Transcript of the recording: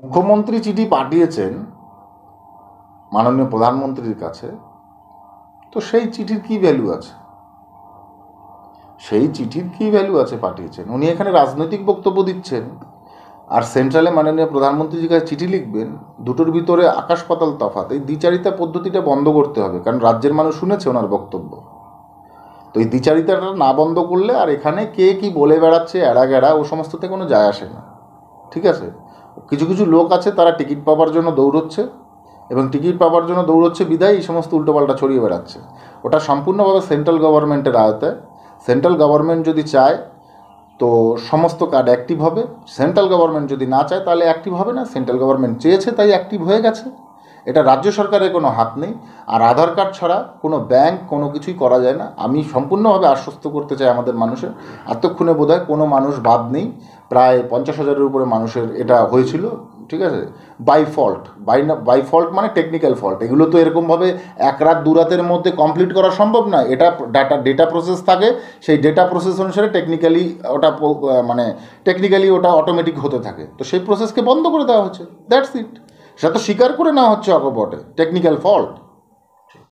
মুখ্যমন্ত্রী চিঠি পাঠিয়েছেন মাননীয় প্রধানমন্ত্রীর কাছে, তো সেই চিঠির কি ভ্যালু আছে? সেই চিঠির কি ভ্যালু আছে? পাঠিয়েছেন উনি, এখানে রাজনৈতিক বক্তব্য দিচ্ছেন, আর সেন্ট্রালে মাননীয় প্রধানমন্ত্রীর কাছে চিঠি লিখবেন। দুটোর ভিতরে আকাশ পাতাল তফাৎ। এই দ্বিচারিতা পদ্ধতিটা বন্ধ করতে হবে, কারণ রাজ্যের মানুষ শুনেছে ওনার বক্তব্য। তো এই দ্বিচারিতাটা না বন্ধ করলে, আর এখানে কে কি বলে বেড়াচ্ছে এড়া গেড়া ও সমস্ততে কোনো যায় আসে না, ঠিক আছে? কিছু কিছু লোক আছে তারা টিকিট পাওয়ার জন্য দৌড়চ্ছে, এবং টিকিট পাওয়ার জন্য দৌড়চ্ছে বিদায় এই সমস্ত উল্টোপাল্টা ছড়িয়ে বেড়াচ্ছে। ওটা সম্পূর্ণভাবে সেন্ট্রাল গভর্নমেন্টের আওতায়। সেন্ট্রাল গভর্নমেন্ট যদি চায় তো সমস্ত কার্ড অ্যাক্টিভ হবে, সেন্ট্রাল গভর্নমেন্ট যদি না চায় তাহলে অ্যাক্টিভ হবে না। সেন্ট্রাল গভর্নমেন্ট চেয়েছে তাই অ্যাক্টিভ হয়ে গেছে, এটা রাজ্য সরকারের কোনো হাত নেই। আর আধার কার্ড ছাড়া কোনো ব্যাংক কোনো কিছুই করা যায় না। আমি সম্পূর্ণভাবে আশ্বস্ত করতে চাই আমাদের মানুষের, এতক্ষণে বোধহয় কোনো মানুষ বাদ নেই, প্রায় 50,000-এর উপরে মানুষের এটা হয়েছিল, ঠিক আছে? বাই ফল্ট মানে টেকনিক্যাল ফল্ট। এগুলো তো এরকমভাবে এক রাত দু রাতের মধ্যে কমপ্লিট করা সম্ভব নয়। এটা ডেটা প্রসেস থাকে, সেই ডেটা প্রসেস অনুসারে টেকনিক্যালি ওটা মানে টেকনিক্যালি ওটা অটোমেটিক হতে থাকে। তো সেই প্রসেসকে বন্ধ করে দেওয়া হচ্ছে, দ্যাটস ইট। সেটা তো স্বীকার করে নেওয়া হচ্ছে অকপটে টেকনিক্যাল ফল্ট।